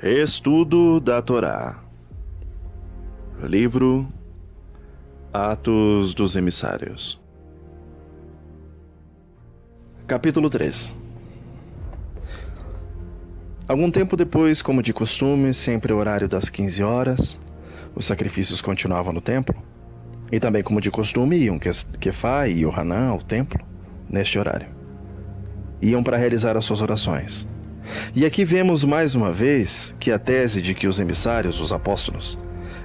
Estudo da Torá. Livro Atos dos Emissários. Capítulo 3. Algum tempo depois, como de costume, sempre horário das 15 horas, os sacrifícios continuavam no templo. E também, como de costume, iam Kefá e Yohanan ao templo, neste horário. Iam para realizar as suas orações. E aqui vemos mais uma vez que a tese de que os emissários, os apóstolos,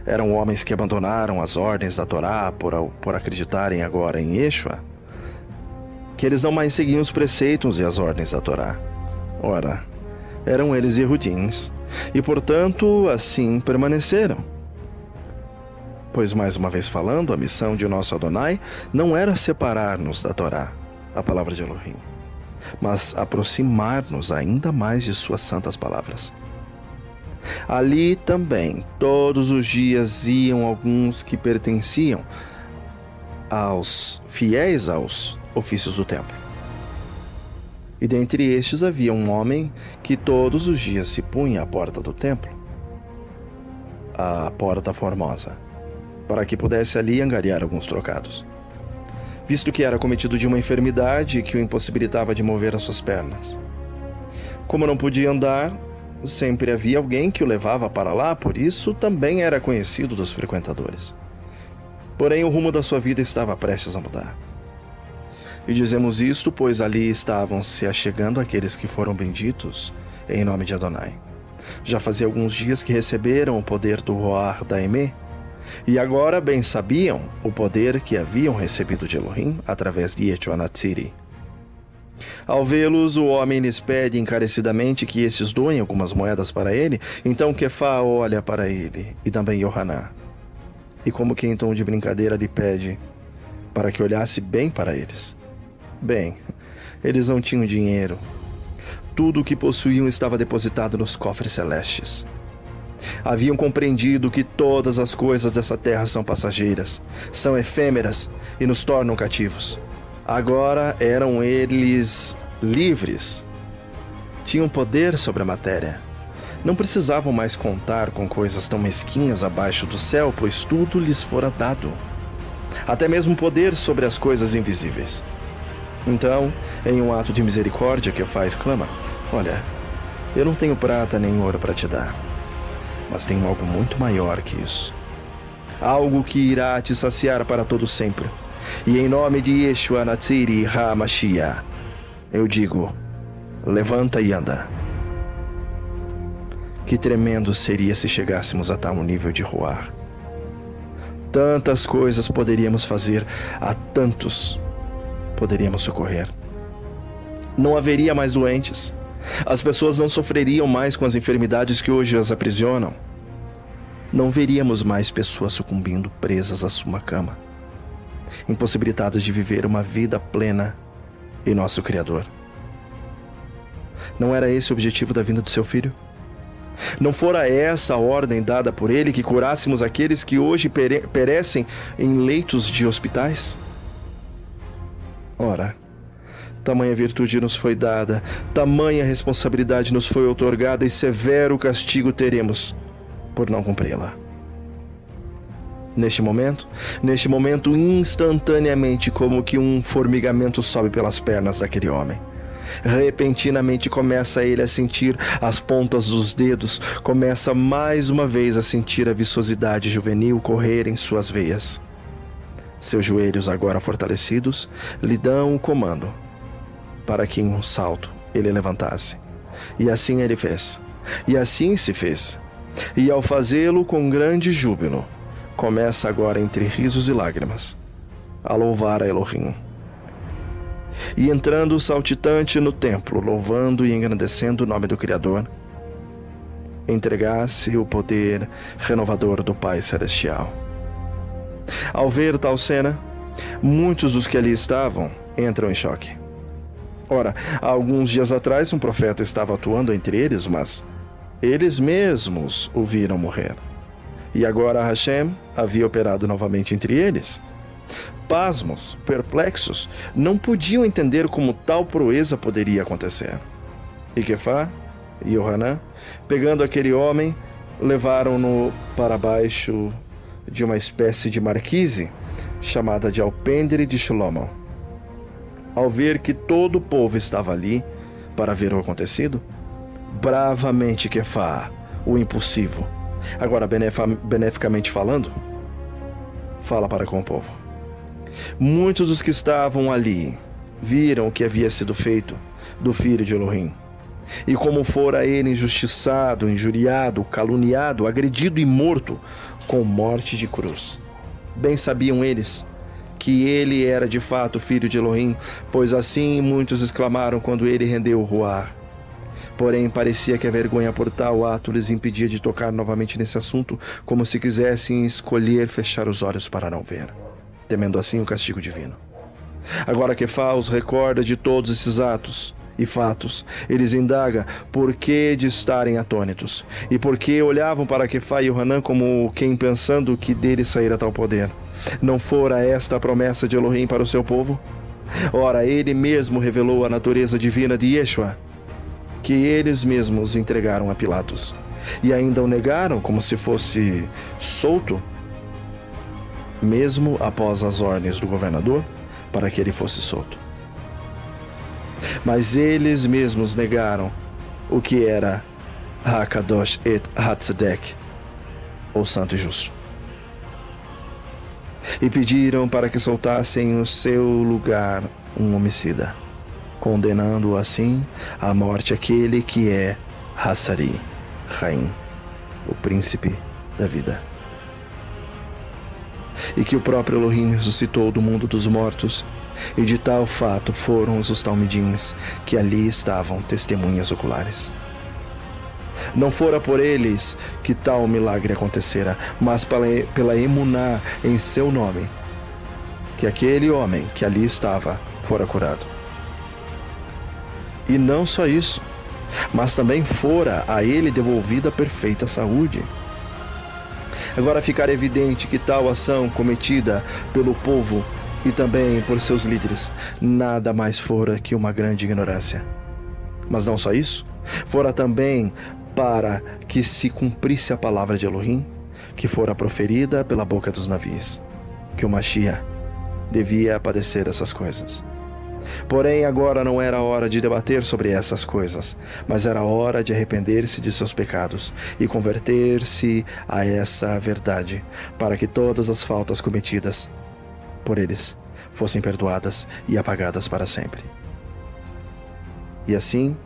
eram homens que abandonaram as ordens da Torá por acreditarem agora em Yeshua, que eles não mais seguiam os preceitos e as ordens da Torá. Ora, eram eles Yehudins, e portanto assim permaneceram. Pois, mais uma vez falando, a missão de nosso Adonai não era separar-nos da Torá, a palavra de Elohim, mas aproximar-nos ainda mais de suas santas palavras. Ali também, todos os dias iam alguns que pertenciam aos fiéis aos ofícios do templo. E dentre estes havia um homem que todos os dias se punha à porta do templo, a porta formosa, para que pudesse ali angariar alguns trocados, visto que era cometido de uma enfermidade que o impossibilitava de mover as suas pernas. Como não podia andar, sempre havia alguém que o levava para lá, por isso também era conhecido dos frequentadores. Porém, o rumo da sua vida estava prestes a mudar. E dizemos isto, pois ali estavam se achegando aqueles que foram benditos em nome de Adonai. Já fazia alguns dias que receberam o poder do Roar da Emê, e agora bem sabiam o poder que haviam recebido de Elohim através de Yeshua Natsiri. Ao vê-los, o homem lhes pede encarecidamente que estes doem algumas moedas para ele. Então Kefá olha para ele, e também Yohanan, e como que em tom de brincadeira lhe pede para que olhasse bem para eles. Bem, eles não tinham dinheiro. Tudo o que possuíam estava depositado nos cofres celestes. Haviam compreendido que todas as coisas dessa terra são passageiras, são efêmeras e nos tornam cativos. Agora eram eles livres. Tinham poder sobre a matéria. Não precisavam mais contar com coisas tão mesquinhas abaixo do céu, pois tudo lhes fora dado. Até mesmo poder sobre as coisas invisíveis. Então, em um ato de misericórdia, Kefá exclama: "Olha, eu não tenho prata nem ouro para te dar, mas tenho algo muito maior que isso. Algo que irá te saciar para todo sempre. E em nome de Yeshua Natsiri HaMashiach, eu digo, levanta e anda." Que tremendo seria se chegássemos a tal nível de Roar. Tantas coisas poderíamos fazer, a tantos poderíamos socorrer. Não haveria mais doentes. As pessoas não sofreriam mais com as enfermidades que hoje as aprisionam. Não veríamos mais pessoas sucumbindo presas à sua cama, impossibilitadas de viver uma vida plena em nosso Criador. Não era esse o objetivo da vinda do seu Filho? Não fora essa a ordem dada por ele, que curássemos aqueles que hoje perecem em leitos de hospitais? Ora, tamanha virtude nos foi dada, tamanha responsabilidade nos foi outorgada, e severo castigo teremos por não cumpri-la. Neste momento, instantaneamente, como que um formigamento sobe pelas pernas daquele homem. Repentinamente começa ele a sentir as pontas dos dedos, começa mais uma vez a sentir a viçosidade juvenil correr em suas veias. Seus joelhos, agora fortalecidos, lhe dão o comando para que em um salto ele levantasse. E assim ele fez. E assim se fez. E ao fazê-lo com grande júbilo, começa agora entre risos e lágrimas a louvar a Elohim. E entrando saltitante no templo, louvando e engrandecendo o nome do Criador, entregasse o poder renovador do Pai Celestial. Ao ver tal cena, muitos dos que ali estavam entram em choque. Ora, há alguns dias atrás um profeta estava atuando entre eles, mas eles mesmos o viram morrer. E agora Hashem havia operado novamente entre eles. Pasmos, perplexos, não podiam entender como tal proeza poderia acontecer. E Kefá e Yohanan, pegando aquele homem, levaram-no para baixo de uma espécie de marquise, chamada de Alpendre de Shlomo. Ao ver que todo o povo estava ali para ver o acontecido, bravamente Quefá, o impulsivo, agora beneficamente falando, fala para com o povo. Muitos dos que estavam ali viram o que havia sido feito do filho de Elohim, e como fora ele injustiçado, injuriado, caluniado, agredido e morto com morte de cruz. Bem sabiam eles que ele era de fato filho de Elohim, pois assim muitos exclamaram quando ele rendeu o ruar. Porém, parecia que a vergonha por tal ato lhes impedia de tocar novamente nesse assunto, como se quisessem escolher fechar os olhos para não ver, temendo assim o castigo divino. Agora Quefá os recorda de todos esses atos e fatos. Eles indaga por que de estarem atônitos, e por que olhavam para Quefá e Yohanan como quem pensando que dele saíra tal poder. Não fora esta a promessa de Elohim para o seu povo? Ora, ele mesmo revelou a natureza divina de Yeshua, que eles mesmos entregaram a Pilatos, e ainda o negaram como se fosse solto, mesmo após as ordens do governador, para que ele fosse solto. Mas eles mesmos negaram o que era Hakadosh et Hatzedek, ou Santo e Justo, e pediram para que soltassem no seu lugar um homicida, condenando assim à morte aquele que é Hassari, Raim, o príncipe da vida. E que o próprio Elohim ressuscitou do mundo dos mortos, e de tal fato foram os talmidins que ali estavam testemunhas oculares. Não fora por eles que tal milagre acontecera, mas pela emuná em seu nome, que aquele homem que ali estava fora curado. E não só isso, mas também fora a ele devolvida perfeita saúde. Agora ficará evidente que tal ação cometida pelo povo e também por seus líderes nada mais fora que uma grande ignorância. Mas não só isso, fora também para que se cumprisse a palavra de Elohim, que fora proferida pela boca dos navios, que o Mashiach devia padecer essas coisas. Porém, agora não era hora de debater sobre essas coisas, mas era hora de arrepender-se de seus pecados e converter-se a essa verdade, para que todas as faltas cometidas por eles fossem perdoadas e apagadas para sempre. E assim,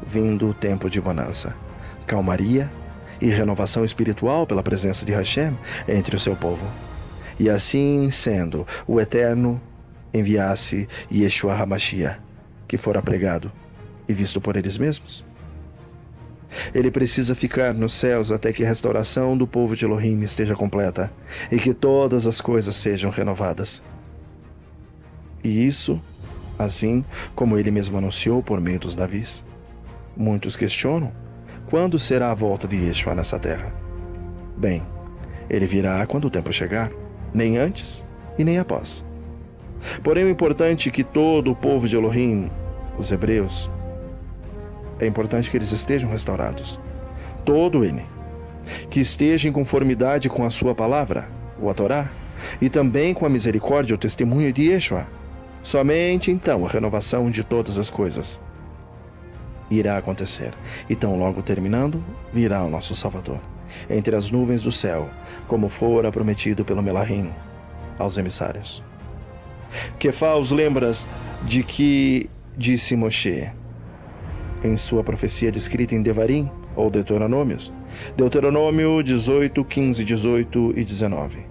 vindo o tempo de bonança, calmaria e renovação espiritual pela presença de Hashem entre o seu povo. E assim sendo, o Eterno enviasse Yeshua HaMashiach, que fora pregado e visto por eles mesmos. Ele precisa ficar nos céus até que a restauração do povo de Elohim esteja completa e que todas as coisas sejam renovadas. E isso, assim como ele mesmo anunciou por meio dos navios. Muitos questionam quando será a volta de Yeshua nessa terra. Bem, ele virá quando o tempo chegar, nem antes e nem após. Porém, o importante é que todo o povo de Elohim, os hebreus, é importante que eles estejam restaurados. Todo ele. Que esteja em conformidade com a sua palavra, o Torá, e também com a misericórdia, o testemunho de Yeshua. Somente então a renovação de todas as coisas irá acontecer. E tão logo terminando, virá o nosso Salvador, entre as nuvens do céu, como fora prometido pelo Melahim aos emissários. Quefá os lembras de que disse Moshe em sua profecia descrita em Devarim, ou Deuteronômios, Deuteronômio 18, 15, 18 e 19,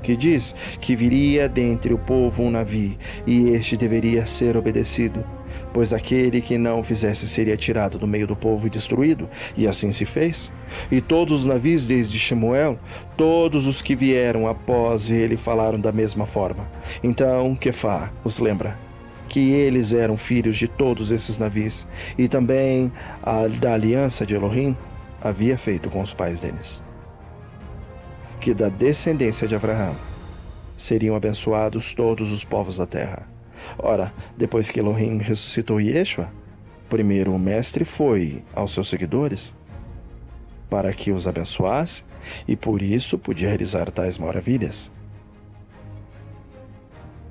que diz que viria dentre o povo um navi, e este deveria ser obedecido, pois aquele que não o fizesse seria tirado do meio do povo e destruído, e assim se fez. E todos os navios desde Shemuel, todos os que vieram após ele falaram da mesma forma. Então Quefá os lembra que eles eram filhos de todos esses navios, e também da aliança de Elohim havia feito com os pais deles, que da descendência de Abraão seriam abençoados todos os povos da terra. Ora, depois que Elohim ressuscitou Yeshua, Primeiro o mestre foi aos seus seguidores para que os abençoasse e por isso podia realizar tais maravilhas.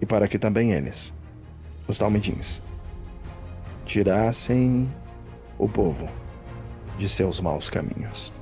E para que também eles, os Talmidins, tirassem o povo de seus maus caminhos.